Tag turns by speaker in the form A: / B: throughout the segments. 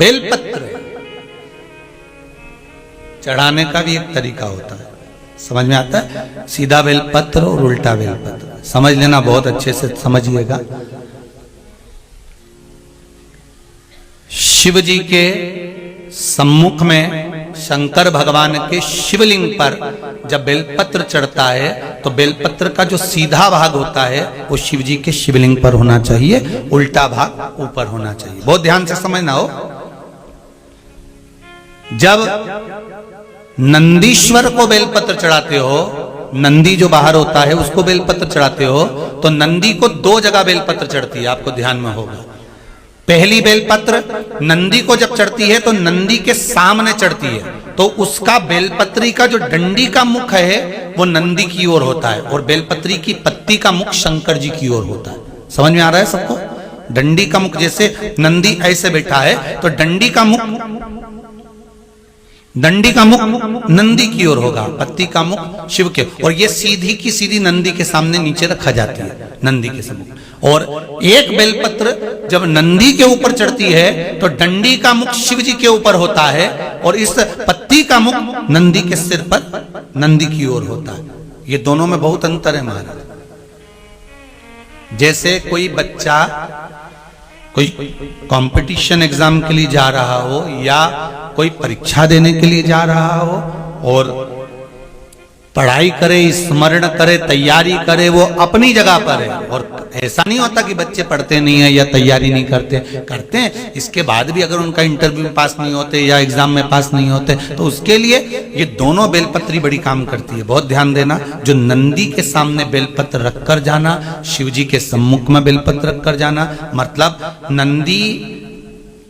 A: बेलपत्र चढ़ाने का भी एक तरीका होता है, समझ में आता है? सीधा बेलपत्र और उल्टा बेलपत्र, समझ लेना, बहुत अच्छे से समझिएगा। शिव जी के सम्मुख में शंकर भगवान के शिवलिंग पर जब बेलपत्र चढ़ता है तो बेलपत्र का जो सीधा भाग होता है वो शिव जी के शिवलिंग पर होना चाहिए, उल्टा भाग ऊपर होना चाहिए। बहुत ध्यान से समझना हो। जब नंदीश्वर को बेलपत्र चढ़ाते हो, नंदी जो बाहर होता है उसको बेलपत्र चढ़ाते हो, तो नंदी को दो जगह बेलपत्र चढ़ती है, आपको ध्यान में होगा। पहली बेलपत्र नंदी को जब चढ़ती है तो नंदी के सामने चढ़ती है, तो उसका बेलपत्री का जो डंडी का मुख है वो नंदी की ओर होता है और बेलपत्री की पत्ती का मुख शंकर जी की ओर होता है। समझ में आ रहा है सबको? डंडी का मुख, जैसे नंदी ऐसे बैठा है तो डंडी का मुख नंदी की ओर होगा, पत्ती का मुख शिव के, और ये सीधी की सीधी नंदी के सामने नीचे रखा जाती है, नंदी के सम्मुख। और एक बेलपत्र जब नंदी के ऊपर चढ़ती है तो डंडी का मुख शिव जी के ऊपर होता है और इस पत्ती का मुख नंदी के सिर पर नंदी की ओर होता है। ये दोनों में बहुत अंतर है महाराज। जैसे कोई बच्चा कोई कंपटीशन एग्जाम के लिए जा रहा हो या कोई परीक्षा देने के लिए जा रहा हो और पढ़ाई करे, स्मरण करे, तैयारी करे, वो अपनी जगह पर है। और ऐसा नहीं होता कि बच्चे पढ़ते नहीं है या तैयारी नहीं करते हैं। इसके बाद भी अगर उनका इंटरव्यू में पास नहीं होते या एग्जाम में पास नहीं होते तो उसके लिए ये दोनों बेलपत्री बड़ी काम करती है। बहुत ध्यान देना, जो नंदी के सामने बेलपत्र रखकर जाना, शिव जी के सम्मुख में बेलपत्र रखकर जाना, मतलब नंदी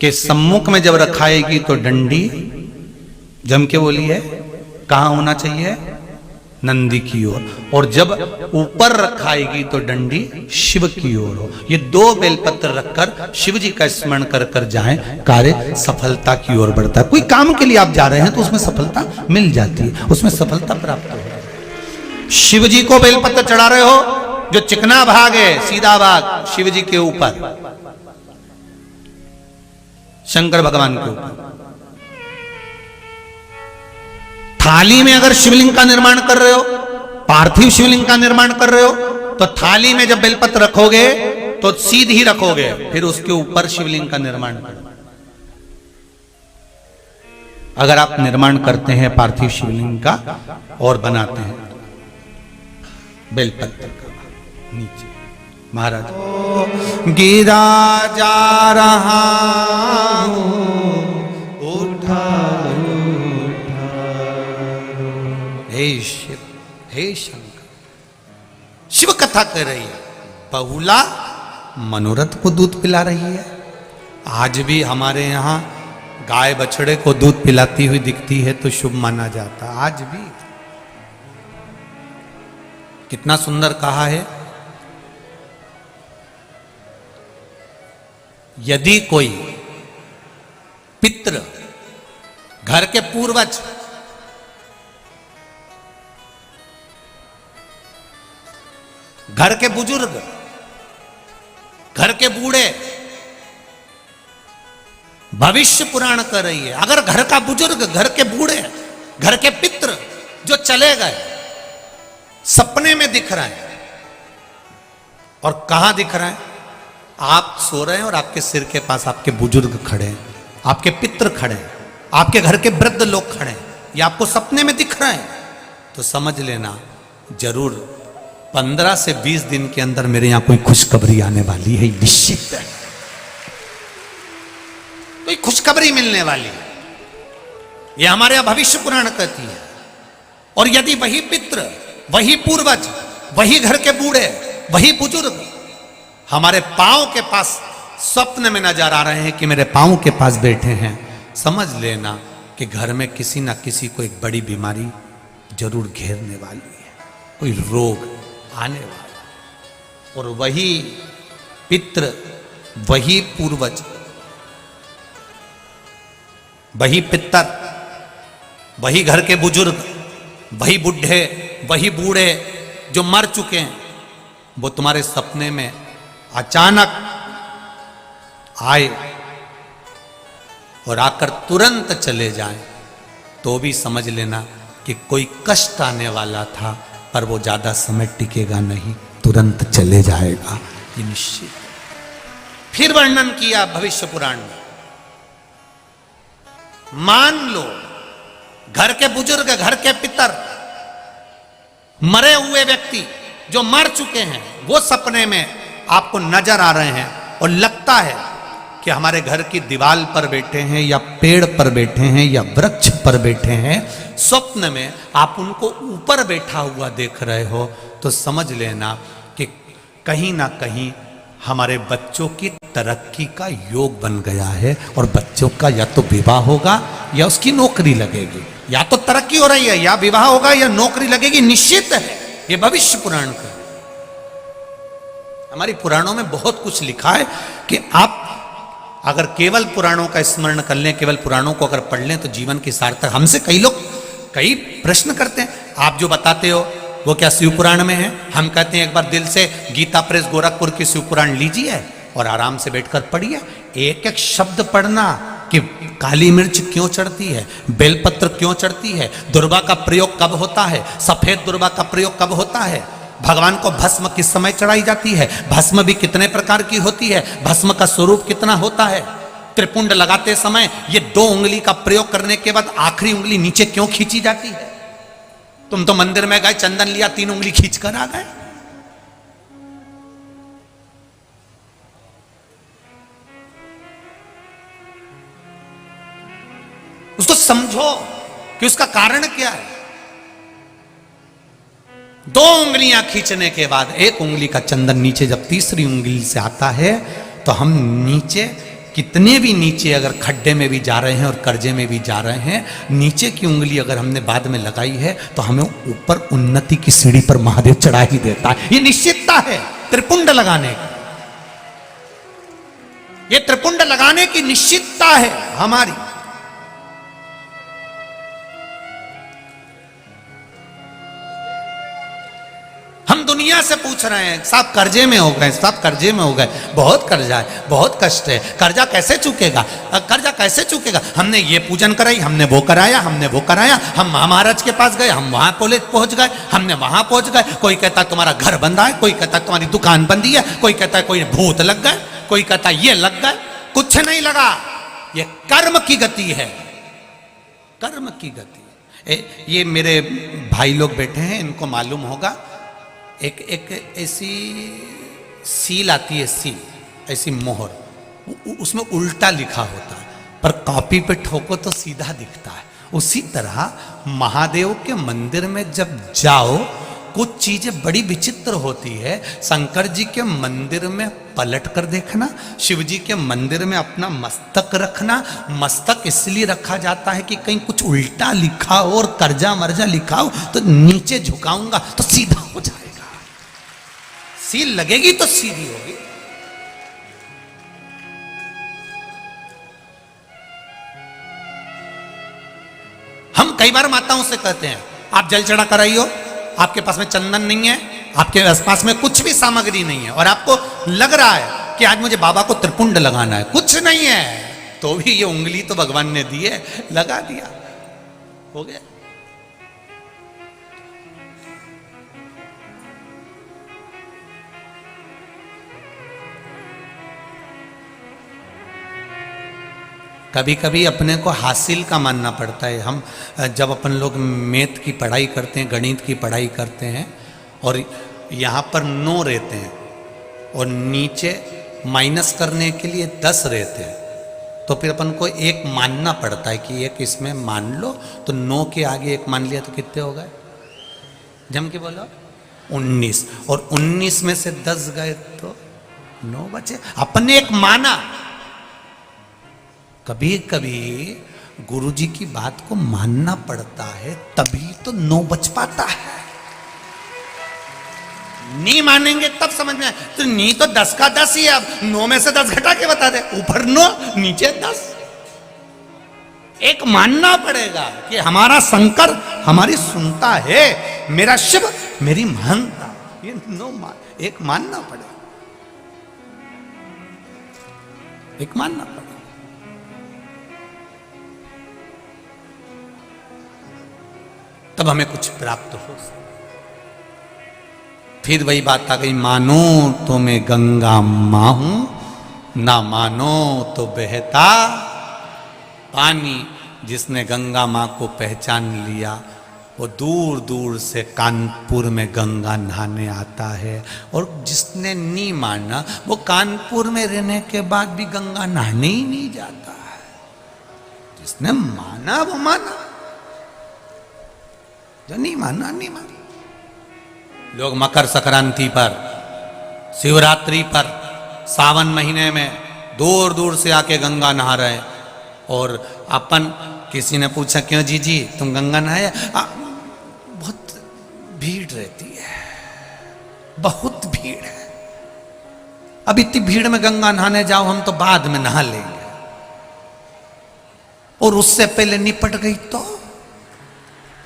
A: के सम्मुख में जब रखाएगी तो डंडी, जम के बोलिए, कहाँ होना चाहिए? नंदी की ओर। और जब ऊपर रखाएगी तो डंडी शिव की ओर हो। ये दो बेलपत्र रखकर शिव जी का स्मरण कर कर जाएं, कार्य सफलता की ओर बढ़ता है। कोई काम के लिए आप जा रहे हैं तो उसमें सफलता मिल जाती है, उसमें सफलता प्राप्त हो। शिव जी को बेलपत्र चढ़ा रहे हो, जो चिकना भाग है, सीधा भाग शिव जी के ऊपर, शंकर भगवान के ऊपर। थाली में अगर शिवलिंग का निर्माण कर रहे हो, पार्थिव शिवलिंग का निर्माण कर रहे हो, तो थाली में जब बेलपत्र रखोगे तो सीधी रखोगे, फिर उसके ऊपर शिवलिंग का निर्माण करो। अगर आप निर्माण करते हैं पार्थिव शिवलिंग का और बनाते हैं बेलपत्र का नीचे, महाराज गिरा जा रहा हूं, उठा हे शिव, हे शंकर। शिव कथा कर रही है, बहुला मनोरथ को दूध पिला रही है। आज भी हमारे यहाँ गाय बछड़े को दूध पिलाती हुई दिखती है तो शुभ माना जाता। आज भी कितना सुंदर कहा है, यदि कोई पितृ, घर के पूर्वज, घर के बुजुर्ग, घर के बूढ़े भविष्य पुराण कर रही है। अगर घर का बुजुर्ग, घर के बूढ़े, घर के पितृ जो चले गए, सपने में दिख रहे हैं, और कहां दिख रहे हैं? आप सो रहे हैं और आपके सिर के पास आपके बुजुर्ग खड़े हैं, आपके पितृ खड़े हैं, आपके घर के वृद्ध लोग खड़े हैं, ये आपको सपने में दिख रहे हैं, तो समझ लेना जरूर 15 से 20 दिन के अंदर मेरे यहां कोई खुशखबरी आने वाली है, निश्चित है। कोई खुशखबरी मिलने वाली है, यह हमारे यहां भविष्य पुराण कहती है। और यदि वही पितृ, वही पूर्वज, वही घर के बूढ़े, वही बुजुर्ग हमारे पांव के पास स्वप्न में नजर आ रहे हैं कि मेरे पांव के पास बैठे हैं, समझ लेना कि घर में किसी ना किसी को एक बड़ी बीमारी जरूर घेरने वाली है, कोई रोग आने वाला। और वही पितृ, वही पूर्वज, वही पितर, वही घर के बुजुर्ग, वही बुढ़े, वही बूढ़े जो मर चुके हैं, वो तुम्हारे सपने में अचानक आए और आकर तुरंत चले जाएं, तो भी समझ लेना कि कोई कष्ट आने वाला था, पर वो ज्यादा समय टिकेगा नहीं, तुरंत चले जाएगा, ये निश्चित। फिर वर्णन किया भविष्य पुराण में, मान लो घर के बुजुर्ग, घर के पितर, मरे हुए व्यक्ति जो मर चुके हैं, वो सपने में आपको नजर आ रहे हैं और लगता है कि हमारे घर की दीवार पर बैठे हैं या पेड़ पर बैठे हैं या वृक्ष पर बैठे हैं, स्वप्न में आप उनको ऊपर बैठा हुआ देख रहे हो, तो समझ लेना कि कहीं ना कहीं हमारे बच्चों की तरक्की का योग बन गया है, और बच्चों का या तो विवाह होगा या उसकी नौकरी लगेगी, या तो तरक्की हो रही है या विवाह होगा या नौकरी लगेगी, निश्चित है। ये भविष्य पुराण का, हमारी पुराणों में बहुत कुछ लिखा है कि आप अगर केवल पुराणों का स्मरण कर लें, केवल पुराणों को अगर पढ़ लें, तो जीवन की सार्थक। हमसे कई लोग कई प्रश्न करते हैं, आप जो बताते हो वो क्या शिव पुराण में है? हम कहते हैं एक बार दिल से गीता प्रेस गोरखपुर की शिव पुराण लीजिए और आराम से बैठकर पढ़िए, एक एक शब्द पढ़ना कि काली मिर्च क्यों चढ़ती है, बेलपत्र क्यों चढ़ती है, दुर्वा का प्रयोग कब होता है, सफेद दुर्वा का प्रयोग कब होता है, भगवान को भस्म किस समय चढ़ाई जाती है, भस्म भी कितने प्रकार की होती है, भस्म का स्वरूप कितना होता है, त्रिपुंड लगाते समय ये 2 उंगली का प्रयोग करने के बाद आखिरी उंगली नीचे क्यों खींची जाती है? तुम तो मंदिर में गए, चंदन लिया, 3 उंगली खींच कर आ गए। उसको समझो कि उसका कारण क्या है। 2 उंगलियां खींचने के बाद 1 उंगली का चंदन नीचे जब तीसरी उंगली से आता है, तो हम नीचे कितने भी नीचे अगर खड्डे में भी जा रहे हैं और कर्जे में भी जा रहे हैं, नीचे की उंगली अगर हमने बाद में लगाई है, तो हमें ऊपर उन्नति की सीढ़ी पर महादेव चढ़ा ही देता है। ये निश्चितता है त्रिपुंड लगाने की, ये त्रिपुंड लगाने की निश्चितता है हमारी। हम दुनिया से पूछ रहे हैं, साहब कर्जे में हो गए, साहब कर्जे में हो गए, बहुत कर्जा है, बहुत कष्ट है, कर्जा कैसे चुकेगा, कर्जा कैसे चुकेगा? हमने ये पूजन कराई, हमने वो कराया, हमने वो कराया, हम महाराज के पास गए, हम वहां पहुंच गए, हमने वहां पहुंच गए, कोई कहता है तुम्हारा घर बंधा है, कोई कहता है तुम्हारी दुकान बंदी है, कोई कहता है कोई भूत लग गए, कोई कहता है ये लग गए। कुछ नहीं लगा, ये कर्म की गति है, कर्म की गति। ये मेरे भाई लोग बैठे हैं, इनको मालूम होगा, एक ऐसी सील आती है, सील ऐसी मोहर, उसमें उल्टा लिखा होता है, पर कॉपी पे ठोको तो सीधा दिखता है। उसी तरह महादेव के मंदिर में जब जाओ, कुछ चीजें बड़ी विचित्र होती है। शंकर जी के मंदिर में पलट कर देखना, शिव जी के मंदिर में अपना मस्तक रखना। मस्तक इसलिए रखा जाता है कि कहीं कुछ उल्टा लिखा हो और कर्जा मर्जा लिखा हो, तो नीचे झुकाऊंगा तो सीधा हो जाएगा, सील लगेगी तो सीधी होगी। हम कई बार माताओं से कहते हैं, आप जल चढ़ा कर आई हो, आपके पास में चंदन नहीं है, आपके आसपास में कुछ भी सामग्री नहीं है, और आपको लग रहा है कि आज मुझे बाबा को त्रिपुंड लगाना है, कुछ नहीं है, तो भी ये उंगली तो भगवान ने दी है, लगा दिया, हो गया। कभी कभी अपने को हासिल का मानना पड़ता है। हम जब अपन लोग मैथ की पढ़ाई करते हैं, गणित की पढ़ाई करते हैं, और यहाँ पर 9 रहते हैं और नीचे माइनस करने के लिए 10 रहते हैं, तो फिर अपन को 1 मानना पड़ता है कि 1 इसमें मान लो, तो 9 के आगे 1 मान लिया तो कितने हो गए? जम के बोलो 19, और 19 में से 10 गए तो 9 बचे। अपन ने 1 माना। कभी कभी गुरु जी की बात को मानना पड़ता है, तभी तो 9 बच पाता है। नहीं मानेंगे तब समझ में, तो नहीं तो 10 का 10 ही है, अब 9 में से 10 घटा के बता दे, ऊपर 9 नीचे 10। 1 मानना पड़ेगा कि हमारा शंकर हमारी सुनता है, मेरा शिव मेरी मानता, ये 1 मानना पड़ेगा, 1 मानना पड़ेगा। तब हमें कुछ प्राप्त हो। फिर वही बात आ गई, मानो तो मैं गंगा मां हूं, ना मानो तो बहता पानी। जिसने गंगा मां को पहचान लिया वो दूर दूर से कानपुर में गंगा नहाने आता है, और जिसने नहीं माना वो कानपुर में रहने के बाद भी गंगा नहाने ही नहीं जाता है। जिसने माना वो माना, जो नहीं माना नहीं माना। लोग मकर संक्रांति पर, शिवरात्रि पर, सावन महीने में दूर दूर से आके गंगा नहा रहे, और अपन किसी ने पूछा क्यों जी तुम गंगा नहाए? बहुत भीड़ रहती है, बहुत भीड़ है। अब इतनी भीड़ में गंगा नहाने जाओ, हम तो बाद में नहा लेंगे, और उससे पहले निपट गई तो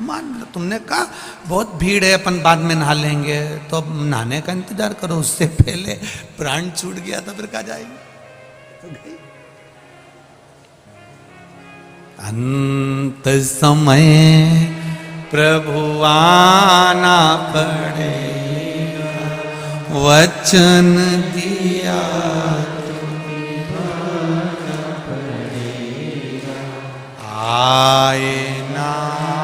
A: मान लो तुमने कहा बहुत भीड़ है अपन बाद में नहा लेंगे, तो अब नहाने का इंतजार करो, उससे पहले प्राण छूट गया तो फिर कहा जाएगी? तो गई। अंत समय प्रभु आना पड़ेगा, वचन दिया तो निभाना पड़ेगा। आए ना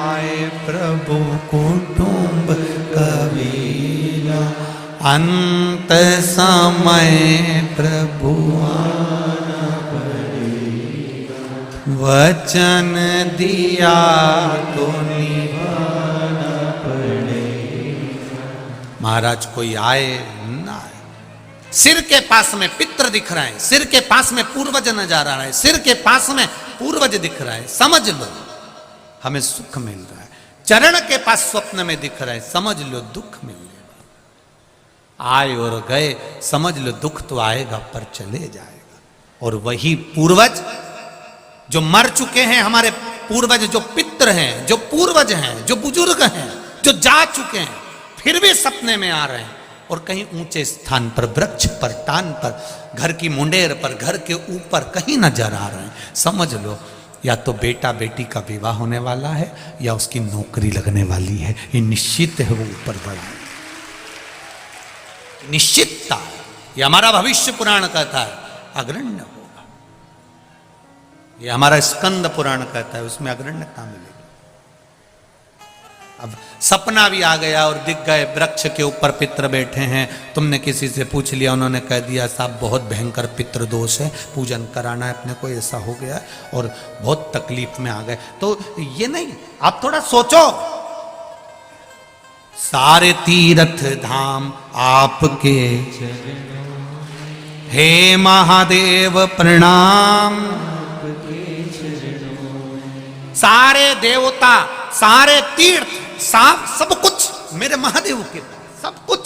A: आए प्रभु कुटुंब कबीरा, अंत समय प्रभु आना पड़ेगा, वचन दिया तो निभाना पड़ेगा। महाराज कोई आए ना आए, सिर के पास में पितर दिख रहा है, सिर के पास में पूर्वज नजर आ रहा है, सिर के पास में पूर्वज दिख रहा है, समझ लो हमें सुख मिल रहा है। चरण के पास स्वप्न में दिख रहा है, समझ लो दुख मिल रहा। आए और गए, समझ लो दुख तो आएगा पर चले जाएगा। और वही पूर्वज जो मर चुके हैं, हमारे पूर्वज जो पितर हैं, जो पूर्वज हैं, जो बुजुर्ग हैं, जो जा चुके हैं, फिर भी सपने में आ रहे हैं, और कहीं ऊंचे स्थान पर, वृक्ष पर, टान पर, घर की मुंडेर पर, घर के ऊपर कहीं नजर आ रहे हैं। समझ लो या तो बेटा बेटी का विवाह होने वाला है, या उसकी नौकरी लगने वाली है। ये निश्चित है, वो ऊपर बढ़ा है, निश्चितता। ये हमारा भविष्य पुराण कहता है अग्रण्य होगा। ये हमारा स्कंद पुराण कहता है, उसमें अग्रण्यता मिलेगी। अब सपना भी आ गया और दिख गए, वृक्ष के ऊपर पितर बैठे हैं। तुमने किसी से पूछ लिया, उन्होंने कह दिया साहब बहुत भयंकर पितृ दोष है, पूजन कराना है अपने को, ऐसा हो गया और बहुत तकलीफ में आ गए। तो ये नहीं, आप थोड़ा सोचो, सारे तीर्थ धाम आपके हे महादेव प्रणाम, सारे देवता, सारे तीर्थ, सब कुछ मेरे महादेव के पास, सब कुछ।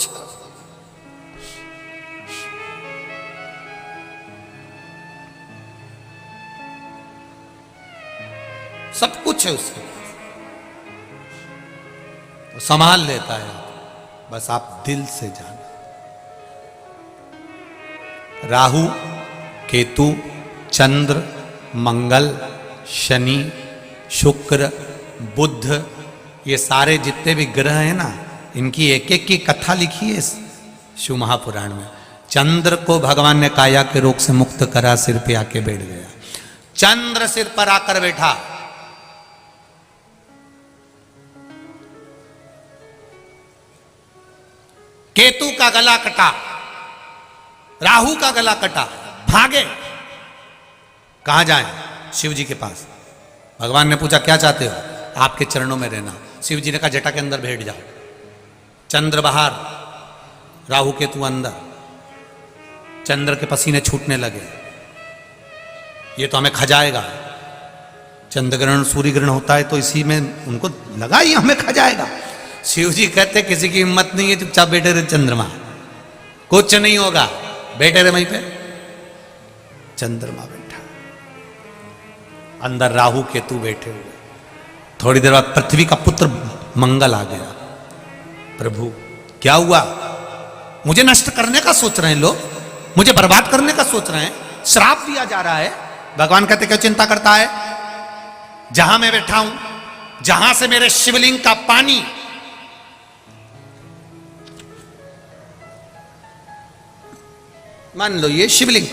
A: सब कुछ है उसके पास, तो संभाल लेता है। बस आप दिल से जानो। राहु, केतु, चंद्र, मंगल, शनि, शुक्र, बुध, ये सारे जितने भी ग्रह हैं ना, इनकी एक एक की कथा लिखी है इस शिव महापुराण में। चंद्र को भगवान ने काया के रोग से मुक्त करा, सिर पे आके बैठ गया। चंद्र सिर पर आकर बैठा, केतु का गला कटा, राहु का गला कटा, भागे। कहां जाएं? शिव जी के पास। भगवान ने पूछा क्या चाहते हो? आपके चरणों में रहना। शिव जी ने कहा जटा के अंदर बैठ जाओ। चंद्र बाहर, राहु केतु अंदर। चंद्र के पसीने छूटने लगे, ये तो हमें खा जाएगा। चंद्र ग्रहण, सूर्य ग्रहण होता है तो इसी में उनको लगा ये हमें खा जाएगा। शिव जी कहते किसी की हिम्मत नहीं है, चुपचाप बैठे रहे चंद्रमा, कुछ नहीं होगा, बैठे रहे वहीं पे। चंद्रमा बैठा, अंदर राहु केतु बैठे हुए। थोड़ी देर बाद पृथ्वी का पुत्र मंगल आ गया। प्रभु क्या हुआ? मुझे नष्ट करने का सोच रहे हैं लोग, मुझे बर्बाद करने का सोच रहे हैं, श्राप दिया जा रहा है। भगवान कहते क्यों चिंता करता है? जहां मैं बैठा हूं जहां से मेरे शिवलिंग का पानी मान लो ये शिवलिंग,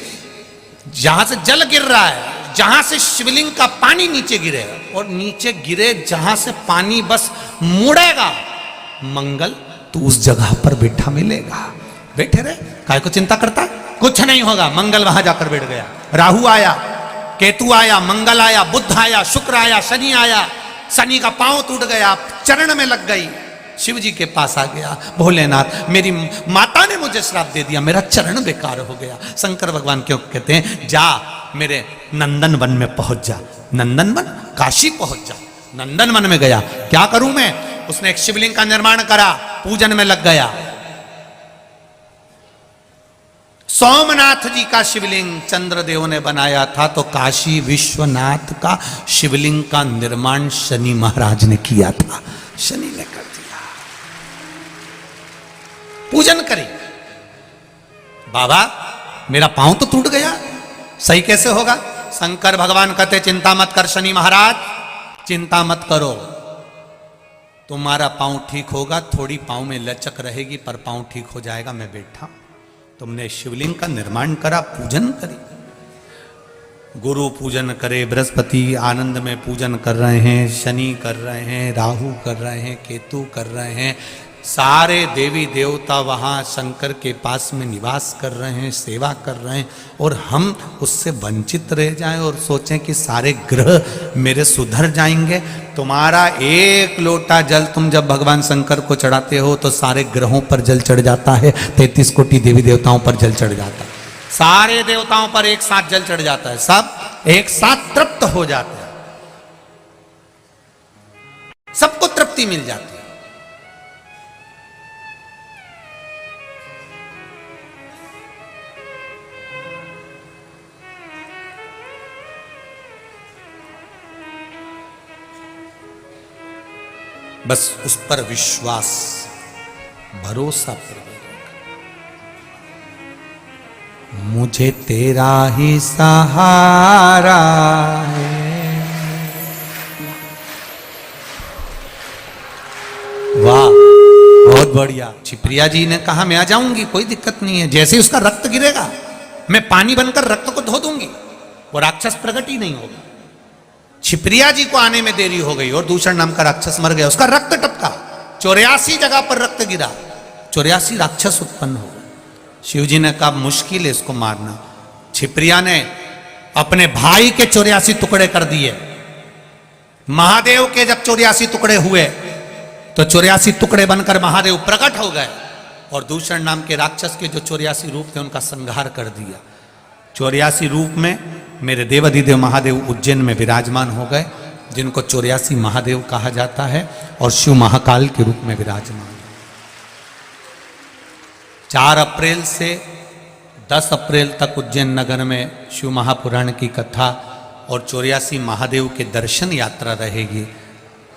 A: जहां से जल गिर रहा है, जहां से शिवलिंग का पानी नीचे गिरे और नीचे गिरे जहां से पानी बस मुड़ेगा मंगल, तो उस जगह पर बैठा मिलेगा। बैठे रहे, काय को चिंता करता है? कुछ नहीं होगा। मंगल वहां जाकर बैठ गया, राहु आया, केतु आया, मंगल आया, बुध आया, शुक्र आया, शनि आया, शनि का पांव टूट गया, चरण में लग गई, शिव जी के पास आ गया, भोलेनाथ मेरी माता ने मुझे श्राप दे दिया, मेरा चरण बेकार हो गया। शंकर भगवान क्यों कहते हैं जा मेरे नंदन वन में पहुंच जा, नंदन वन काशी पहुंच जा। नंदन वन में गया, क्या करूं मैं? उसने एक शिवलिंग का निर्माण करा, पूजन में लग गया। सोमनाथ जी का शिवलिंग चंद्रदेव ने बनाया था, तो काशी विश्वनाथ का शिवलिंग का निर्माण शनि महाराज ने किया था, शनि ने कर दिया। पूजन करें, बाबा मेरा पांव तो टूट गया, सही कैसे होगा? शंकर भगवान कहते चिंता मत कर शनि महाराज, चिंता मत करो, तुम्हारा पांव ठीक होगा, थोड़ी पांव में लचक रहेगी पर पांव ठीक हो जाएगा, मैं बैठा। तुमने शिवलिंग का निर्माण करा, पूजन करी, गुरु पूजन करे, बृहस्पति आनंद में पूजन कर रहे हैं, शनि कर रहे हैं, राहु कर रहे हैं, केतु कर रहे हैं, सारे देवी देवता वहाँ शंकर के पास में निवास कर रहे हैं, सेवा कर रहे हैं, और हम उससे वंचित रह जाएं और सोचें कि सारे ग्रह मेरे सुधर जाएंगे। तुम्हारा एक लोटा जल तुम जब भगवान शंकर को चढ़ाते हो तो सारे ग्रहों पर जल चढ़ जाता है, 33 कोटि देवी देवताओं पर जल चढ़ जाता है, सारे देवताओं पर एक साथ जल चढ़ जाता है, सब एक साथ तृप्त हो जाते हैं, सबको तृप्ति मिल जाती है। बस उस पर विश्वास भरोसा मुझे तेरा ही सहारा है। वाह बहुत बढ़िया। छिप्रिया जी ने कहा मैं आ जाऊंगी, कोई दिक्कत नहीं है, जैसे ही उसका रक्त गिरेगा मैं पानी बनकर रक्त को धो दूंगी, वो राक्षस प्रकट ही नहीं होगा। छिप्रिया जी को आने में देरी हो गई और दूषण नाम का राक्षस मर गया, उसका रक्त टपका, 84 जगह पर रक्त गिरा, 84 राक्षस उत्पन्न हो गए। शिव जी ने कहा मुश्किल है इसको मारना। छिप्रिया ने अपने भाई के 84 टुकड़े कर दिए। महादेव के जब 84 टुकड़े हुए तो 84 टुकड़े बनकर महादेव प्रकट हो गए और दूषण नाम के राक्षस के जो 84 रूप थे उनका संहार कर दिया। 84 रूप में मेरे देवाधिदेव महादेव उज्जैन में विराजमान हो गए, जिनको 84 महादेव कहा जाता है, और शिव महाकाल के रूप में विराजमान। 4 अप्रैल से 10 अप्रैल तक उज्जैन नगर में शिव महापुराण की कथा और 84 महादेव के दर्शन यात्रा रहेगी।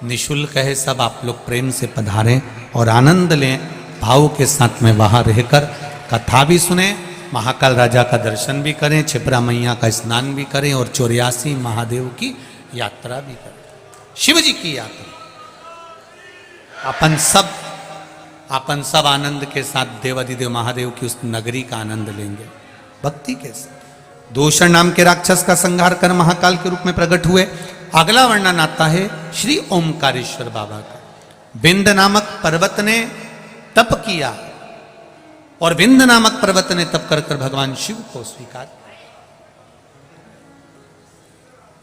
A: निःशुल्क है, सब आप लोग प्रेम से पधारें और आनंद लें, भाव के साथ में वहाँ रहकर कथा भी सुने, महाकाल राजा का दर्शन भी करें, छिपरा मैया का स्नान भी करें और 84 महादेव की यात्रा भी करें, शिव जी की यात्रा। अपन सब आनंद के साथ देवाधिदेव महादेव की उस नगरी का आनंद लेंगे भक्ति के साथ। दूषण नाम के राक्षस का संहार कर महाकाल के रूप में प्रकट हुए। अगला वर्णन आता है श्री ओमकारेश्वर बाबा का। विंध नामक पर्वत ने तप किया और विंध नामक पर्वत ने तप कर कर भगवान शिव को स्वीकार किया।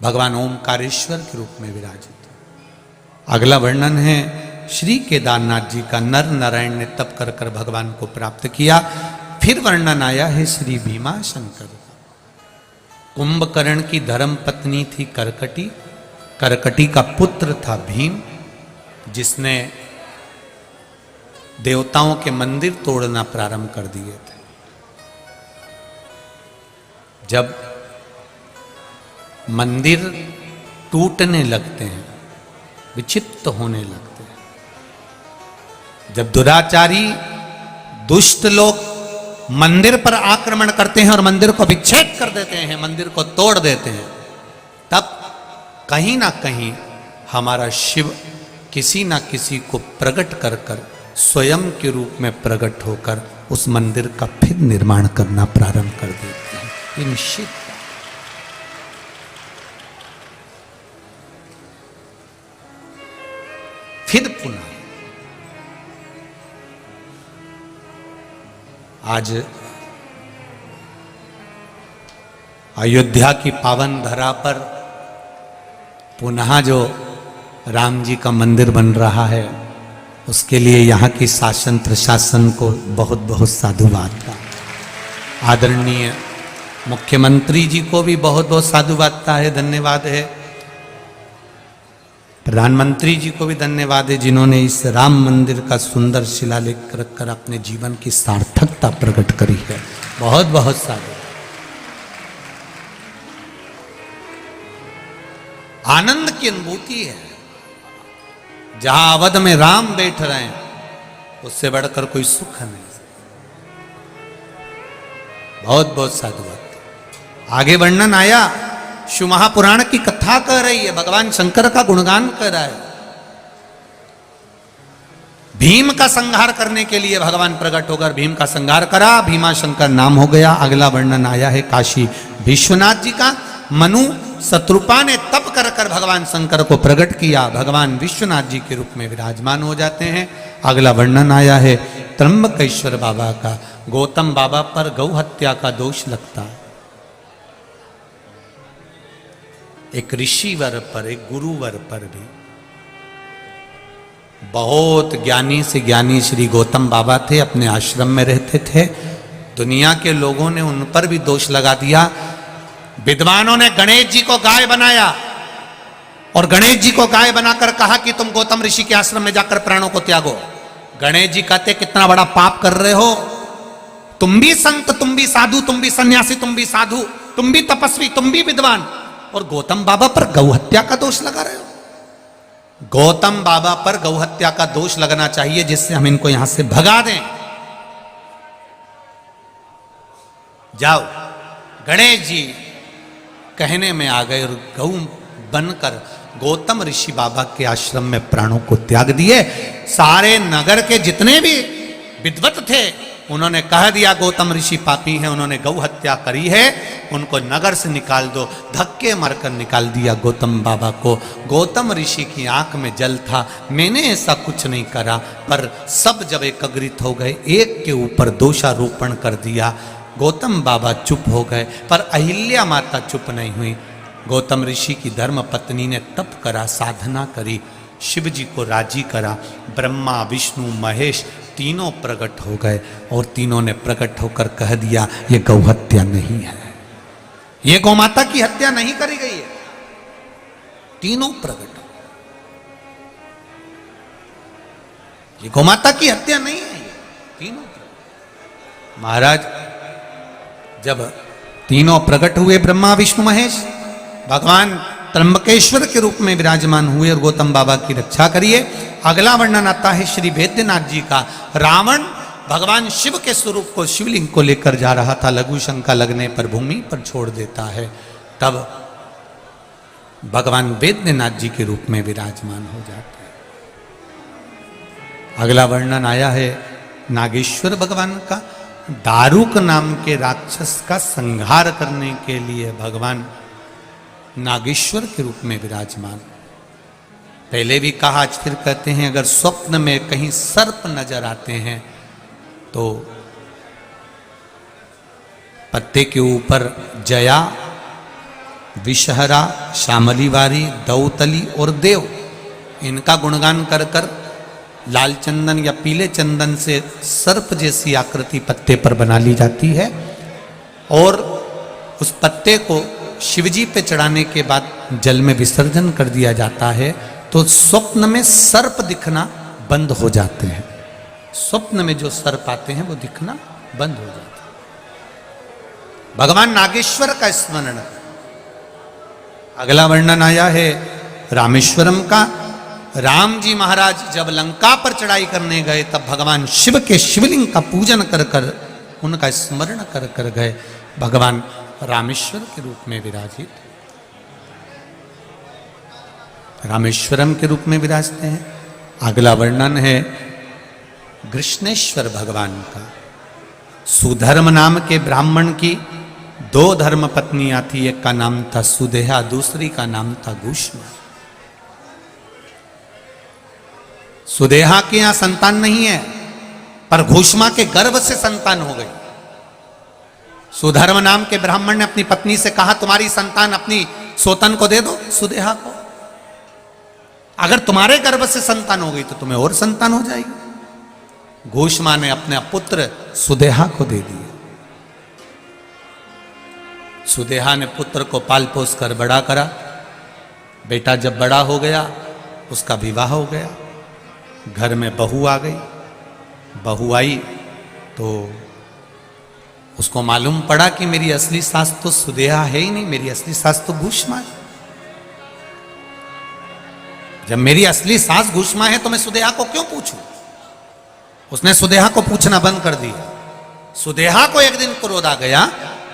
A: भगवान ओमकारेश्वर के रूप में विराजित। अगला वर्णन है श्री केदारनाथ जी का। नर नारायण ने तप कर कर भगवान को प्राप्त किया। फिर वर्णन आया है श्री भीमा शंकर। कुंभकर्ण की धर्म पत्नी थी करकटी, करकटी का पुत्र था भीम, जिसने देवताओं के मंदिर तोड़ना प्रारंभ कर दिए थे। जब मंदिर टूटने लगते हैं, विक्षिप्त होने लगते हैं, जब दुराचारी दुष्ट लोग मंदिर पर आक्रमण करते हैं और मंदिर को विच्छेद कर देते हैं, मंदिर को तोड़ देते हैं, तब कहीं ना कहीं हमारा शिव किसी ना किसी को प्रकट कर कर स्वयं के रूप में प्रकट होकर उस मंदिर का फिर निर्माण करना प्रारंभ कर देते हैं। ये निश्चित फिर पुनः आज अयोध्या की पावन धरा पर पुनः जो राम जी का मंदिर बन रहा है, उसके लिए यहाँ की शासन प्रशासन को बहुत बहुत साधुवाद का, आदरणीय मुख्यमंत्री जी को भी बहुत बहुत साधुवाद का है, धन्यवाद है। प्रधानमंत्री जी को भी धन्यवाद है, जिन्होंने इस राम मंदिर का सुंदर शिलालेख रखकर अपने जीवन की सार्थकता प्रकट करी है। बहुत बहुत साधु। आनंद की अनुभूति है। जहां अवध में राम बैठ रहे हैं, उससे बढ़कर कोई सुख नहीं। बहुत बहुत साधुवाद। आगे वर्णन आया, शिव महापुराण की कथा कह रही है, भगवान शंकर का गुणगान कर रहा है। भीम का संहार करने के लिए भगवान प्रकट होकर भीम का संहार करा, भीमा शंकर नाम हो गया। अगला वर्णन आया है काशी विश्वनाथ जी का। मनु शत्रुपा ने तप कर कर भगवान शंकर को प्रकट किया, भगवान विश्वनाथ जी के रूप में विराजमान हो जाते हैं। अगला वर्णन आया है त्र्यंबकेश्वर बाबा का। गौतम बाबा पर गौ हत्या का दोष लगता है। एक ऋषिवर पर, एक गुरुवर पर भी। बहुत ज्ञानी से ज्ञानी श्री गौतम बाबा थे, अपने आश्रम में रहते थे। दुनिया के लोगों ने उन पर भी दोष लगा दिया। विद्वानों ने गणेश जी को गाय बनाया और गणेश जी को गाय बनाकर कहा कि तुम गौतम ऋषि के आश्रम में जाकर प्राणों को त्यागो। गणेश जी कहते कितना बड़ा पाप कर रहे हो, तुम भी संत, तुम भी साधु, तुम भी सन्यासी, तुम भी साधु, तुम भी तपस्वी, तुम भी विद्वान, और गौतम बाबा पर गौ हत्या का दोष लगा रहे हो। गौतम बाबा पर गौ हत्या का दोष लगना चाहिए, जिससे हम इनको यहां से भगा दें। जाओ। गणेश जी कहने में आ गए और गौ बनकर गौतम ऋषि बाबा के आश्रम में प्राणों को त्याग दिए। सारे नगर के जितने भी विद्वत थे, उन्होंने कह दिया गौतम ऋषि पापी हैं, उन्होंने गौ हत्या करी है, उनको नगर से निकाल दो। धक्के मारकर निकाल दिया गौतम बाबा को। गौतम ऋषि की आंख में जल था, मैंने ऐसा कुछ नहीं करा। पर सब जब एकत्रित हो गए, एक के ऊपर दोषारोपण कर दिया। गौतम बाबा चुप हो गए, पर अहिल्या माता चुप नहीं हुई। गौतम ऋषि की धर्म पत्नी ने तप करा, साधना करी, शिव जी को राजी करा। ब्रह्मा विष्णु महेश तीनों प्रकट हो गए और तीनों ने प्रकट होकर कह दिया ये गौ हत्या नहीं है, ये गौ माता की हत्या नहीं करी गई है। तीनों प्रकट, ये गौ माता की हत्या नहीं है, तीनों प्रकट। महाराज जब तीनों प्रकट हुए, ब्रह्मा विष्णु महेश, भगवान त्र्यंबकेश्वर के रूप में विराजमान हुए और गौतम बाबा की रक्षा करिए। अगला वर्णन आता है श्री वैद्यनाथ जी का। रावण भगवान शिव के स्वरूप को, शिवलिंग को लेकर जा रहा था, लघु शंका लगने पर भूमि पर छोड़ देता है। तब भगवान वैद्यनाथ जी के रूप में विराजमान हो जाते हैं। अगला वर्णन आया है नागेश्वर भगवान का। दारुक नाम के राक्षस का संहार करने के लिए भगवान नागेश्वर के रूप में विराजमान। पहले भी कहा, आज फिर कहते हैं, अगर स्वप्न में कहीं सर्प नजर आते हैं तो पत्ते के ऊपर जया, विषहरा, श्यामलीवारी, दौतली और देव, इनका गुणगान कर कर लाल चंदन या पीले चंदन से सर्प जैसी आकृति पत्ते पर बना ली जाती है और उस पत्ते को शिवजी पे चढ़ाने के बाद जल में विसर्जन कर दिया जाता है। तो स्वप्न में सर्प दिखना बंद हो जाते हैं। स्वप्न में जो सर्प आते हैं वो दिखना बंद हो जाते हैं। भगवान नागेश्वर का स्मरण। अगला वर्णन आया है रामेश्वरम का। राम जी महाराज जब लंका पर चढ़ाई करने गए, तब भगवान शिव के शिवलिंग का पूजन कर कर, उनका स्मरण कर कर गए। भगवान रामेश्वर के रूप में विराजित। रामेश्वरम के रूप में विराजते हैं। अगला वर्णन है कृष्णेश्वर भगवान का। सुधर्म नाम के ब्राह्मण की 2 धर्म पत्नियां थी, एक का नाम था सुदेहा, दूसरी का नाम था घूष्मा। सुदेहा के यहां संतान नहीं है, पर घूष्मा के गर्भ से संतान हो गई। सुधर्म नाम के ब्राह्मण ने अपनी पत्नी से कहा, तुम्हारी संतान अपनी सोतन को दे दो, सुदेहा को। अगर तुम्हारे गर्भ से संतान हो गई तो तुम्हें और संतान हो जाएगी। घूष्मा ने अपने पुत्र सुदेहा को दे दिए। सुदेहा ने पुत्र को पाल पोस कर बड़ा करा। बेटा जब बड़ा हो गया, उसका विवाह हो गया। घर में बहू आ गई। बहू आई तो उसको मालूम पड़ा कि मेरी असली सास तो सुदेहा है ही नहीं, मेरी असली सास तो घूष्मा है। जब मेरी असली सास घूष्मा है तो मैं सुदेहा को क्यों पूछूं? उसने सुदेहा को पूछना बंद कर दिया। सुदेहा को एक दिन क्रोध आ गया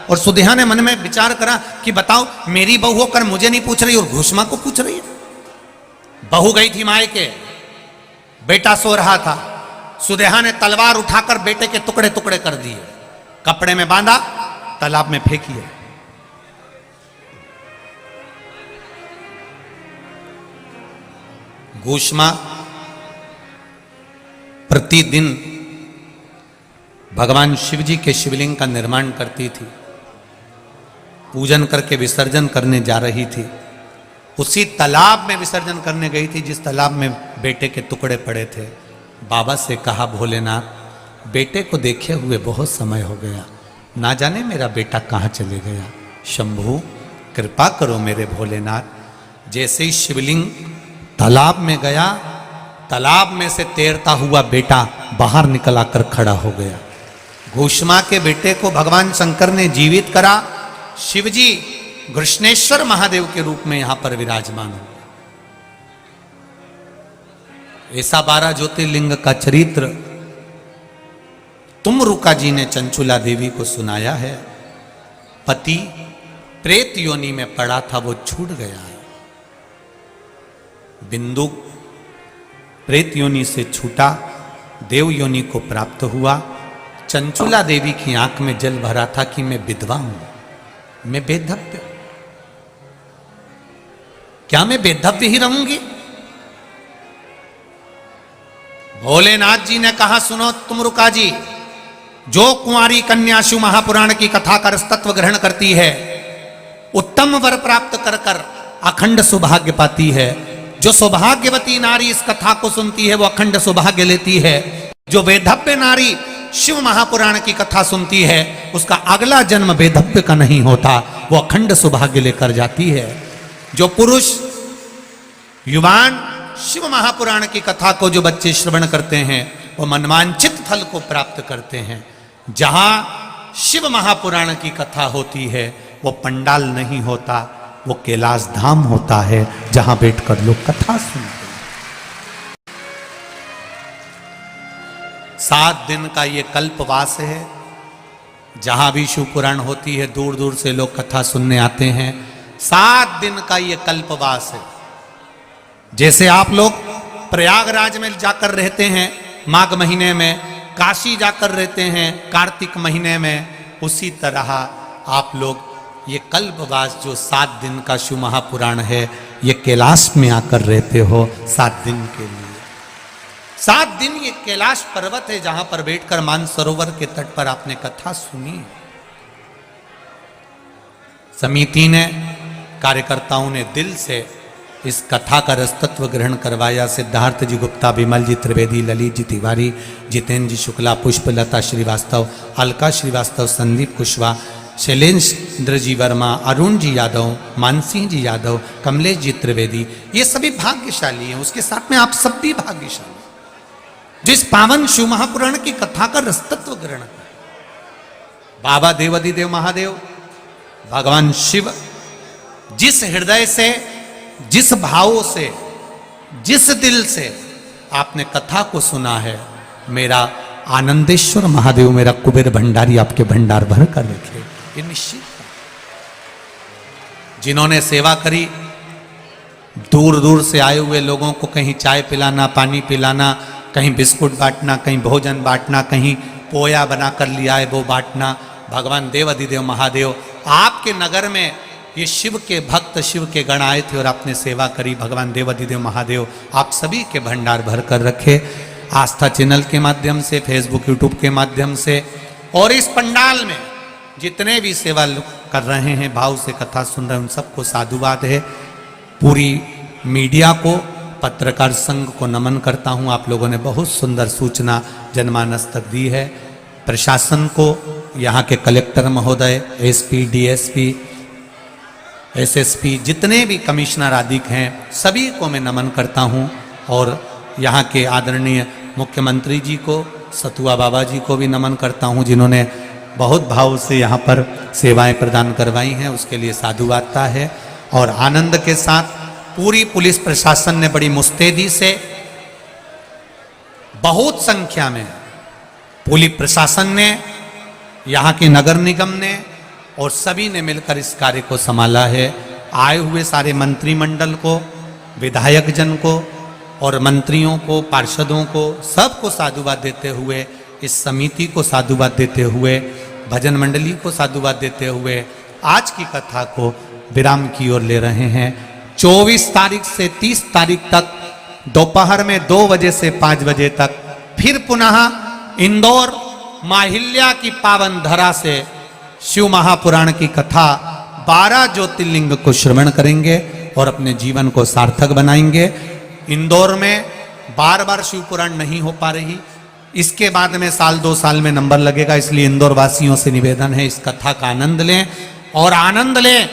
A: और सुदेहा ने मन में विचार करा कि बताओ, मेरी बहू होकर मुझे नहीं पूछ रही और घूष्मा को पूछ रही है। बहू गई थी मायके, बेटा सो रहा था। सुदेहा ने तलवार उठाकर बेटे के टुकड़े टुकड़े कर दिए, कपड़े में बांधा, तालाब में फेंकिए। घूष्मा प्रतिदिन भगवान शिव जी के शिवलिंग का निर्माण करती थी, पूजन करके विसर्जन करने जा रही थी। उसी तालाब में विसर्जन करने गई थी जिस तालाब में बेटे के टुकड़े पड़े थे। बाबा से कहा, भोलेनाथ, बेटे को देखे हुए बहुत समय हो गया, ना जाने मेरा बेटा कहाँ चले गया। शंभू कृपा करो मेरे भोलेनाथ। जैसे ही शिवलिंग तालाब में गया, तालाब में से तैरता हुआ बेटा बाहर निकल आकर खड़ा हो गया। घूष्मा के बेटे को भगवान शंकर ने जीवित करा। शिवजी कृष्णेश्वर महादेव के रूप में यहां पर विराजमान हो। ऐसा 12 ज्योतिर्लिंग का चरित्र तुमरुका जी ने चंचुला देवी को सुनाया है। पति प्रेत योनि में पड़ा था, वो छूट गया है। बिंदु प्रेत योनि से छूटा, देव योनि को प्राप्त हुआ। चंचुला देवी की आंख में जल भरा था कि मैं विधवा हूं, मैं बेधव्य। क्या मैं बेधव्य ही रहूंगी? भोलेनाथ जी ने कहा, सुनो तुमरुका जी, जो कुंवारी कन्या शिव महापुराण की कथा का रसतत्व ग्रहण करती है, उत्तम वर प्राप्त कर कर अखंड सौभाग्य पाती है। जो सौभाग्यवती नारी इस कथा को सुनती है, वो अखंड सौभाग्य लेती है। जो वेधव्य नारी शिव महापुराण की कथा सुनती है, उसका अगला जन्म वेधव्य का नहीं होता, वो अखंड सौभाग्य लेकर जाती है। जो पुरुष युवान शिव महापुराण की कथा को जो बच्चे श्रवण करते हैं, वो मनवांचित फल को प्राप्त करते हैं। जहां शिव महापुराण की कथा होती है, वो पंडाल नहीं होता, वो कैलाश धाम होता है, जहां बैठकर लोग कथा सुनते हैं। 7 दिन का ये कल्पवास है। जहां भी शिव पुराण होती है, दूर दूर से लोग कथा सुनने आते हैं। 7 दिन का ये कल्पवास है। जैसे आप लोग प्रयागराज में जाकर रहते हैं माघ महीने में, काशी जाकर रहते हैं कार्तिक महीने में, उसी तरह आप लोग ये कल्पवास जो 7 दिन का शिव महापुराण है, ये कैलाश में आकर रहते हो 7 दिन के लिए। 7 दिन ये कैलाश पर्वत है, जहां पर बैठकर मानसरोवर के तट पर आपने कथा सुनी। समिति ने, कार्यकर्ताओं ने दिल से इस कथा का रसतत्व ग्रहण करवाया। सिद्धार्थ जी गुप्ता, विमल जी त्रिवेदी, ललित जी तिवारी, जितेंद्र जी शुक्ला, पुष्पलता श्रीवास्तव, अलका श्रीवास्तव, संदीप कुशवाहा, शैलेंद्र जी वर्मा, अरुण जी यादव, मानसिंह जी यादव, कमलेश जी त्रिवेदी, ये सभी भाग्यशाली हैं। उसके साथ में आप सब भी भाग्यशाली, जिस पावन शिव महापुराण की कथा का रसतत्व ग्रहण कर। बाबा देवाधिदेव महादेव भगवान शिव जिस हृदय से, जिस भावों से, जिस दिल से आपने कथा को सुना है, मेरा आनंदेश्वर महादेव, मेरा कुबेर भंडारी आपके भंडार भर कर रखे, ये निश्चित। जिन्होंने सेवा करी, दूर दूर से आए हुए लोगों को कहीं चाय पिलाना, पानी पिलाना, कहीं बिस्कुट बांटना, कहीं भोजन बांटना, कहीं पोया बनाकर लिया है वो बांटना। भगवान देव अधिदेव महादेव आपके नगर में ये शिव के भक्त, शिव के गण आए थे और आपने सेवा करी। भगवान देव अधिदेव महादेव आप सभी के भंडार भर कर रखे। आस्था चैनल के माध्यम से, फेसबुक यूट्यूब के माध्यम से और इस पंडाल में जितने भी सेवा कर रहे हैं, भाव से कथा सुन रहे हैं, उन सबको साधुवाद है। पूरी मीडिया को, पत्रकार संघ को नमन करता हूँ। आप लोगों ने बहुत सुंदर सूचना जनमानस तक दी है। प्रशासन को, यहाँ के कलेक्टर महोदय, एसपी, डीएसपी, एसएसपी, जितने भी कमिश्नर आदि हैं, सभी को मैं नमन करता हूँ। और यहाँ के आदरणीय मुख्यमंत्री जी को, सतुआ बाबा जी को भी नमन करता हूँ, जिन्होंने बहुत भाव से यहाँ पर सेवाएं प्रदान करवाई हैं, उसके लिए साधुवादता है। और आनंद के साथ पूरी पुलिस प्रशासन ने बड़ी मुस्तैदी से, बहुत संख्या में पुलिस प्रशासन ने, यहाँ के नगर निगम ने और सभी ने मिलकर इस कार्य को संभाला है। आए हुए सारे मंत्रिमंडल को, विधायक जन को और मंत्रियों को, पार्षदों को, सबको साधुवाद देते हुए, इस समिति को साधुवाद देते हुए, भजन मंडली को साधुवाद देते हुए आज की कथा को विराम की ओर ले रहे हैं। 24 तारीख से 30 तारीख तक दोपहर में 2 बजे से 5 बजे तक फिर पुनः इंदौर माहिल्या की पावन धरा से शिव महापुराण की कथा 12 ज्योतिर्लिंग को श्रवण करेंगे और अपने जीवन को सार्थक बनाएंगे। इंदौर में बार बार शिव पुराण नहीं हो पा रही, इसके बाद में 1-2 साल में नंबर लगेगा, इसलिए इंदौर वासियों से निवेदन है इस कथा का आनंद लें और आनंद लें।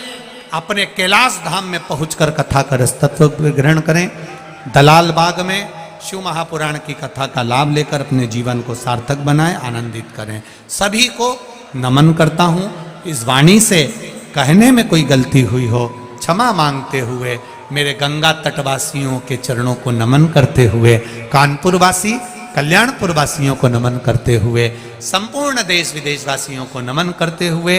A: अपने कैलाश धाम में पहुंचकर कथा का रसतत्व ग्रहण करें। दलाल बाग में शिव महापुराण की कथा का लाभ लेकर अपने जीवन को सार्थक बनाएं, आनंदित करें। सभी को नमन करता हूं। इस वाणी से कहने में कोई गलती हुई हो क्षमा मांगते हुए मेरे गंगा तटवासियों के चरणों को नमन करते हुए, कानपुर वासी, कल्याणपुर वासियों को नमन करते हुए, संपूर्ण देश विदेश वासियों को नमन करते हुए